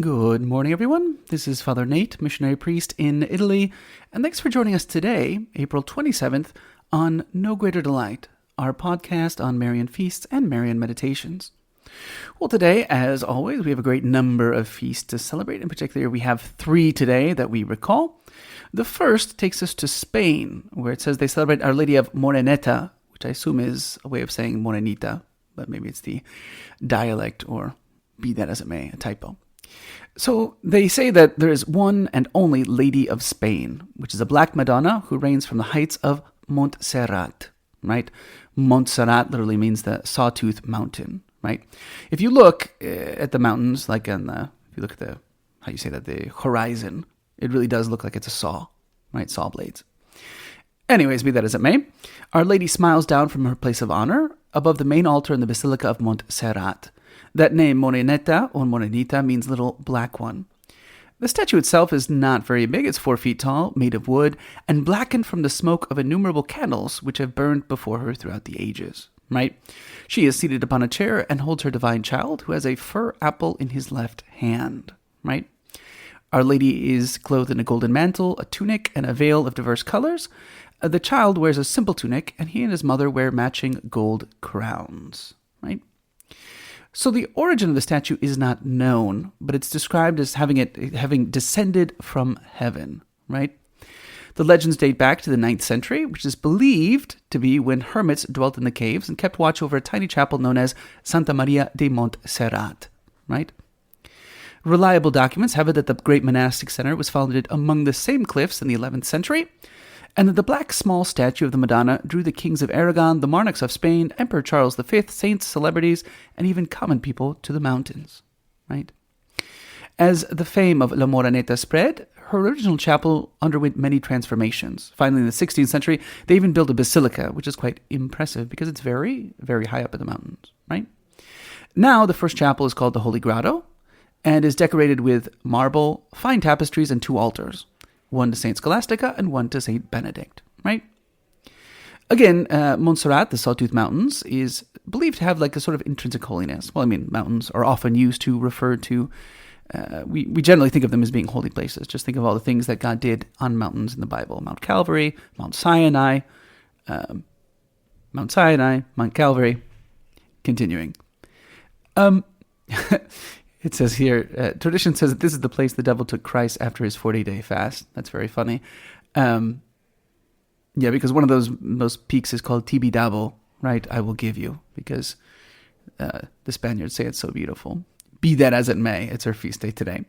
Good morning, everyone. This is Father Nate, missionary priest in Italy, and thanks for joining us today, April 27th, on No Greater Delight, our podcast on Marian feasts and Marian meditations. Well, today, as always, we have a great number of feasts to celebrate. In particular, we have 3 today that we recall. The first takes us to Spain, where it says they celebrate Our Lady of Moreneta, which I assume is a way of saying Morenita, but maybe it's the dialect, or be that as it may, a typo. So they say that there is one and only Lady of Spain, which is a black Madonna who reigns from the heights of Montserrat, right? Montserrat literally means the sawtooth mountain, right? If you look at the mountains, like if you look at the horizon, it really does look like it's a saw, right? Saw blades. Anyways, be that as it may, Our Lady smiles down from her place of honor above the main altar in the Basilica of Montserrat. That name, Moreneta or Morenita, means little black one. The statue itself is not very big. It's 4 feet tall, made of wood, and blackened from the smoke of innumerable candles which have burned before her throughout the ages, right? She is seated upon a chair and holds her divine child, who has a fir apple in his left hand, right? Our Lady is clothed in a golden mantle, a tunic, and a veil of diverse colors. The child wears a simple tunic, and he and his mother wear matching gold crowns, right? So the origin of the statue is not known, but it's described as having descended from heaven, right? The legends date back to the 9th century, which is believed to be when hermits dwelt in the caves and kept watch over a tiny chapel known as Santa Maria de Montserrat, right? Reliable documents have it that the great monastic center was founded among the same cliffs in the 11th century, and that the black small statue of the Madonna drew the kings of Aragon, the monarchs of Spain, Emperor Charles V, saints, celebrities, and even common people to the mountains, right? As the fame of La Moreneta spread, her original chapel underwent many transformations. Finally, in the 16th century, they even built a basilica, which is quite impressive because it's very, very high up in the mountains, right? Now, the first chapel is called the Holy Grotto and is decorated with marble, fine tapestries, and 2 altars. One to Saint Scholastica and one to Saint Benedict, right? Again, Montserrat, the Sawtooth Mountains, is believed to have like a sort of intrinsic holiness. Well, I mean, mountains are often used to refer to, we generally think of them as being holy places. Just think of all the things that God did on mountains in the Bible. Mount Calvary, Mount Sinai, Mount Calvary, continuing. It says here, tradition says that this is the place the devil took Christ after his 40-day fast. That's very funny. Because one of those peaks is called Tibidabo, right? I will give you, because the Spaniards say it's so beautiful. Be that as it may, it's our feast day today.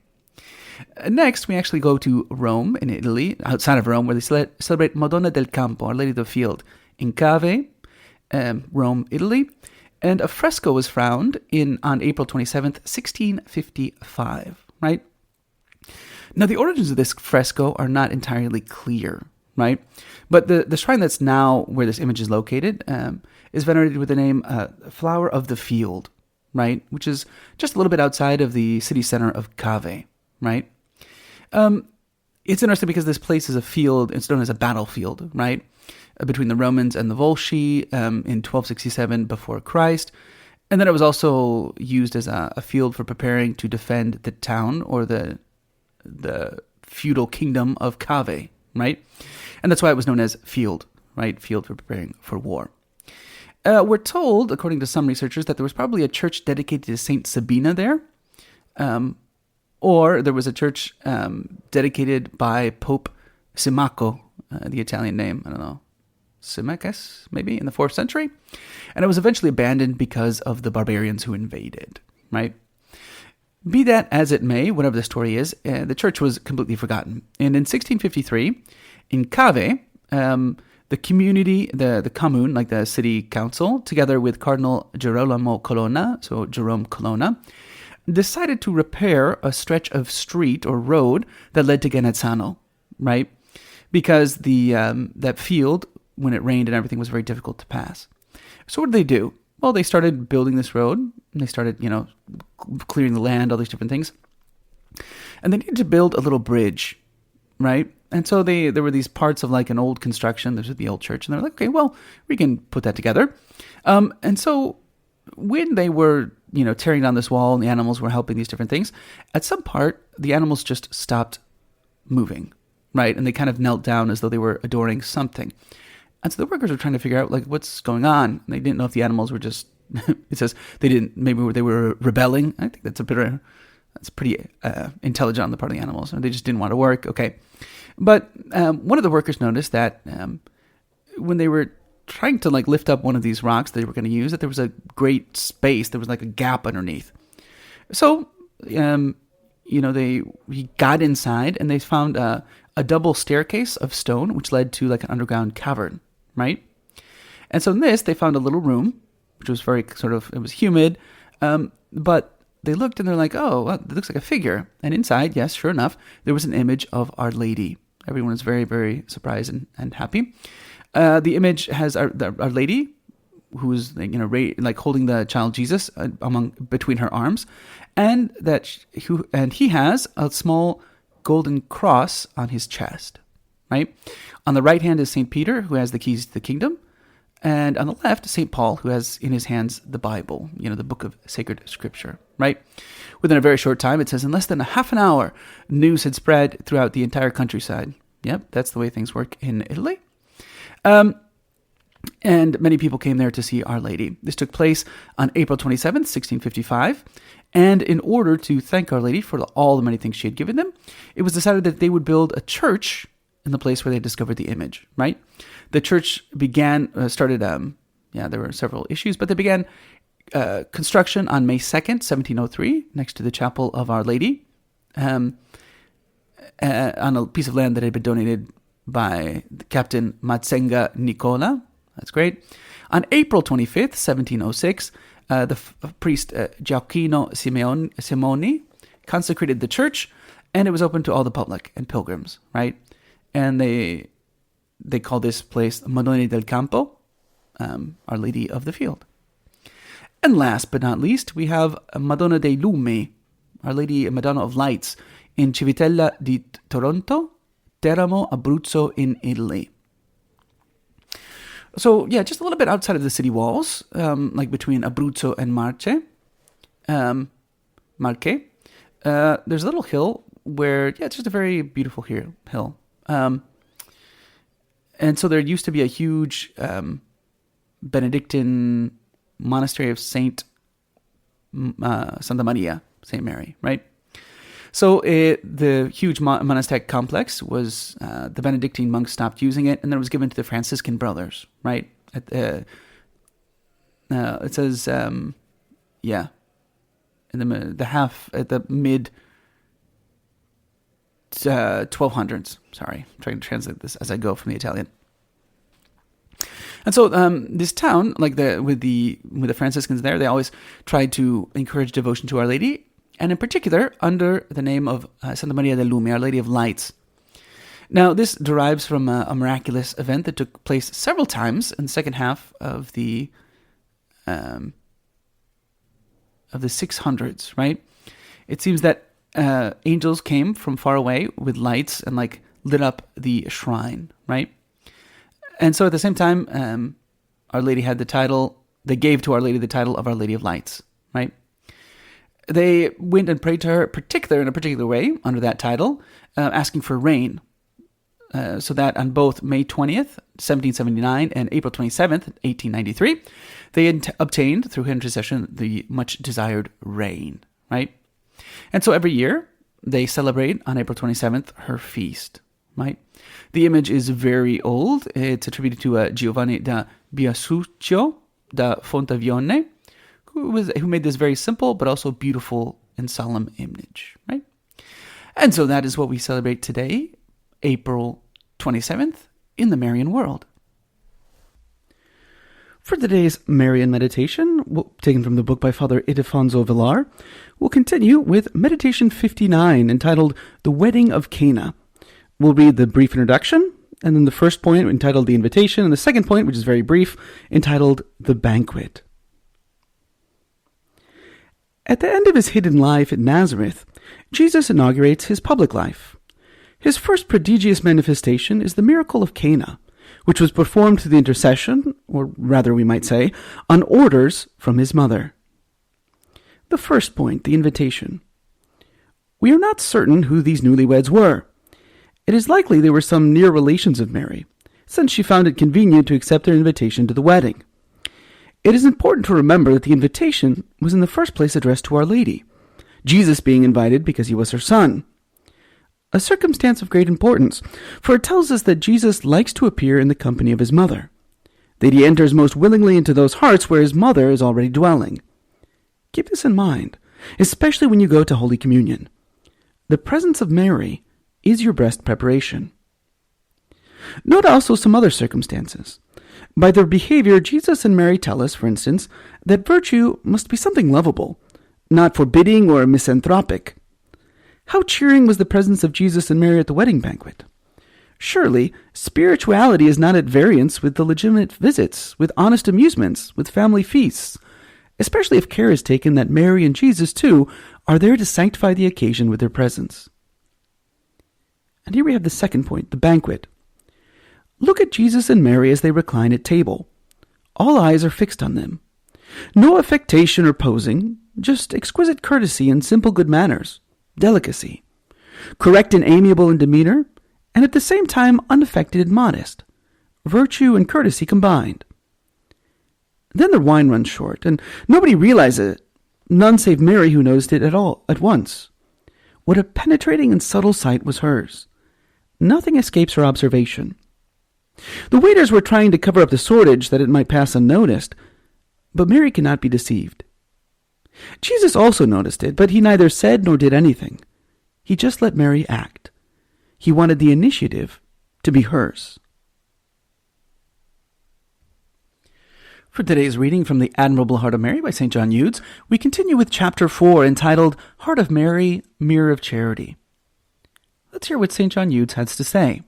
Next, we actually go to Rome in Italy, outside of Rome, where they celebrate Madonna del Campo, Our Lady of the Field, in Cave, Rome, Italy. And a fresco was found on April 27th, 1655, right? Now, the origins of this fresco are not entirely clear, right? But the shrine that's now where this image is located is venerated with the name Flower of the Field, right? Which is just a little bit outside of the city center of Cave, right? It's interesting because this place is a field. It's known as a battlefield, right? Between the Romans and the Volsci in 1267 before Christ. And then it was also used as a field for preparing to defend the town or the feudal kingdom of Cave, right? And that's why it was known as field, right? Field for preparing for war. We're told, according to some researchers, that there was probably a church dedicated to Saint Sabina there. Or there was a church dedicated by Pope Symmachus, the Italian name, I don't know. Symmachus, maybe, in the 4th century. And it was eventually abandoned because of the barbarians who invaded, right? Be that as it may, whatever the story is, the church was completely forgotten. And in 1653, in Cave, the community, the commune, like the city council, together with Cardinal Girolamo Colonna, so Jerome Colonna, decided to repair a stretch of street or road that led to Genazzano, right? Because that field, when it rained and everything, was very difficult to pass. So what did they do? Well, they started building this road, and they started, clearing the land, all these different things. And they needed to build a little bridge, right? And so there were these parts of like an old construction. This was the old church. And they're like, okay, well, we can put that together. And so when they were tearing down this wall, and the animals were helping these different things. At some part, the animals just stopped moving, right? And they kind of knelt down as though they were adoring something. And so the workers were trying to figure out, like, what's going on. And they didn't know if the animals were just, it says maybe they were rebelling. I think that's pretty intelligent on the part of the animals. And they just didn't want to work. Okay. But one of the workers noticed that when they were trying to like lift up one of these rocks they were going to use, that there was a great space. There was like a gap underneath. So, he got inside and they found a double staircase of stone, which led to like an underground cavern, right? And so in this, they found a little room, which was very it was humid, but they looked and they're like, oh, well, it looks like a figure. And inside, yes, sure enough, there was an image of Our Lady. Everyone was very, very surprised and happy. The image has Our Lady, who's holding the child Jesus between her arms, and he has a small golden cross on his chest, right? On the right hand is Saint Peter, who has the keys to the kingdom, and on the left, Saint Paul, who has in his hands the Bible, the book of sacred scripture, right? Within a very short time, it says in less than a half an hour, news had spread throughout the entire countryside. Yep, that's the way things work in Italy. And many people came there to see Our Lady. This took place on April 27th, 1655. And in order to thank Our Lady for all the many things she had given them, it was decided that they would build a church in the place where they discovered the image, right? The church started, there were several issues, but they began construction on May 2nd, 1703, next to the chapel of Our Lady, on a piece of land that had been donated by Captain Matsenga Nicola. That's great. On April 25th, 1706, the priest Gioacchino Simoni consecrated the church, and it was open to all the public and pilgrims, right? And they call this place Madonna del Campo, Our Lady of the Field. And last but not least, we have Madonna dei Lumi, Our Lady Madonna of Lights, in Civitella di Toronto, Teramo, Abruzzo in Italy. So, yeah, just a little bit outside of the city walls, like between Abruzzo and Marche. There's a little hill where, it's just a very beautiful hill. And so there used to be a huge Benedictine monastery of Santa Maria, Saint Mary, right? So the huge monastic complex was, the Benedictine monks stopped using it, and then it was given to the Franciscan brothers, right? It says, in the mid 1200s. Sorry, I'm trying to translate this as I go from the Italian. And so this town, with the Franciscans there, they always tried to encourage devotion to Our Lady, and in particular under the name of Santa Maria del Lume, Our Lady of Lights. Now, this derives from a miraculous event that took place several times in the second half of the 600s, right? It seems that angels came from far away with lights and lit up the shrine, right? And so at the same time, Our Lady had they gave to Our Lady the title of Our Lady of Lights, right? They went and prayed to her in a particular way under that title, asking for rain. So that on both May 20th, 1779 and April 27th, 1893, they obtained through her intercession the much desired rain, right? And so every year they celebrate on April 27th her feast, right? The image is very old. It's attributed to Giovanni da Biasuccio da Fontavione, who made this very simple but also beautiful and solemn image, right? And so that is what we celebrate today, April 27th, in the Marian world. For today's Marian meditation, taken from the book by Father Ildefonso Villar, we'll continue with Meditation 59, entitled The Wedding of Cana. We'll read the brief introduction, and then the first point entitled The Invitation, and the second point, which is very brief, entitled The Banquet. At the end of his hidden life at Nazareth, Jesus inaugurates his public life. His first prodigious manifestation is the miracle of Cana, which was performed through the intercession, or rather we might say, on orders from his mother. The first point, the invitation. We are not certain who these newlyweds were. It is likely they were some near relations of Mary, since she found it convenient to accept their invitation to the wedding. It is important to remember that the invitation was in the first place addressed to Our Lady, Jesus being invited because he was her son. A circumstance of great importance, for it tells us that Jesus likes to appear in the company of his mother, that he enters most willingly into those hearts where his mother is already dwelling. Keep this in mind, especially when you go to Holy Communion. The presence of Mary is your best preparation. Note also some other circumstances. By their behavior, Jesus and Mary tell us, for instance, that virtue must be something lovable, not forbidding or misanthropic. How cheering was the presence of Jesus and Mary at the wedding banquet? Surely, spirituality is not at variance with the legitimate visits, with honest amusements, with family feasts, especially if care is taken that Mary and Jesus, too, are there to sanctify the occasion with their presence. And here we have the second point, the banquet. Look at Jesus and Mary as they recline at table. All eyes are fixed on them. No affectation or posing, just exquisite courtesy and simple good manners, delicacy. Correct and amiable in demeanor, and at the same time unaffected and modest. Virtue and courtesy combined. Then the wine runs short, and nobody realizes it. None save Mary who noticed it at once. What a penetrating and subtle sight was hers. Nothing escapes her observation. The waiters were trying to cover up the shortage that it might pass unnoticed, but Mary cannot be deceived. Jesus also noticed it, but he neither said nor did anything. He just let Mary act. He wanted the initiative to be hers. For today's reading from the Admirable Heart of Mary by St. John Eudes, we continue with Chapter 4, entitled Heart of Mary, Mirror of Charity. Let's hear what St. John Eudes has to say.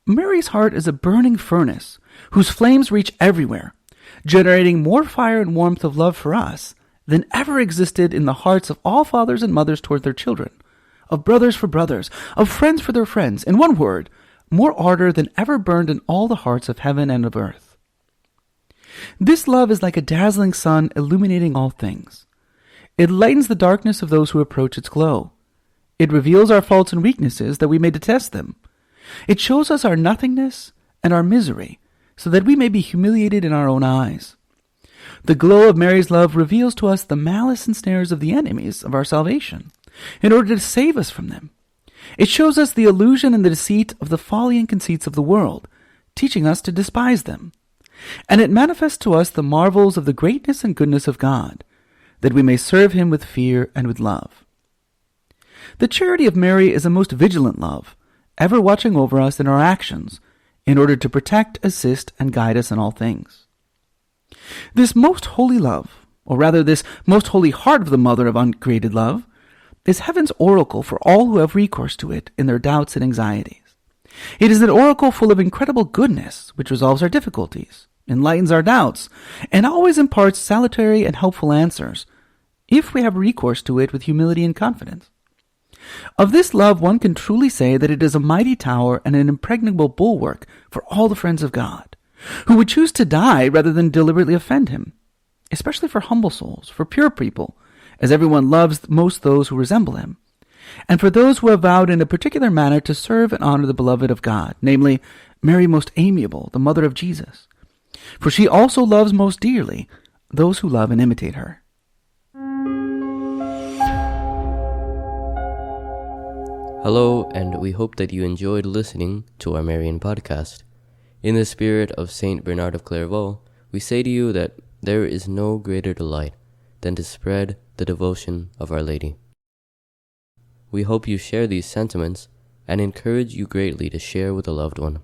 Mary's heart is a burning furnace whose flames reach everywhere, generating more fire and warmth of love for us than ever existed in the hearts of all fathers and mothers toward their children, of brothers for brothers, of friends for their friends, in one word, more ardor than ever burned in all the hearts of heaven and of earth. This love is like a dazzling sun illuminating all things. It lightens the darkness of those who approach its glow. It reveals our faults and weaknesses that we may detest them. It shows us our nothingness and our misery, so that we may be humiliated in our own eyes. The glow of Mary's love reveals to us the malice and snares of the enemies of our salvation, in order to save us from them. It shows us the illusion and the deceit of the folly and conceits of the world, teaching us to despise them. And it manifests to us the marvels of the greatness and goodness of God, that we may serve him with fear and with love. The charity of Mary is a most vigilant love, ever watching over us in our actions, in order to protect, assist, and guide us in all things. This most holy love, or rather this most holy heart of the Mother of uncreated love, is heaven's oracle for all who have recourse to it in their doubts and anxieties. It is an oracle full of incredible goodness, which resolves our difficulties, enlightens our doubts, and always imparts salutary and helpful answers, if we have recourse to it with humility and confidence. Of this love one can truly say that it is a mighty tower and an impregnable bulwark for all the friends of God, who would choose to die rather than deliberately offend him, especially for humble souls, for pure people, as everyone loves most those who resemble him, and for those who have vowed in a particular manner to serve and honor the beloved of God, namely, Mary most amiable, the mother of Jesus. For she also loves most dearly those who love and imitate her. Hello, and we hope that you enjoyed listening to our Marian podcast. In the spirit of Saint Bernard of Clairvaux, we say to you that there is no greater delight than to spread the devotion of Our Lady. We hope you share these sentiments and encourage you greatly to share with a loved one.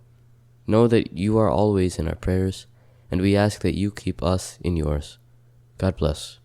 Know that you are always in our prayers, and we ask that you keep us in yours. God bless.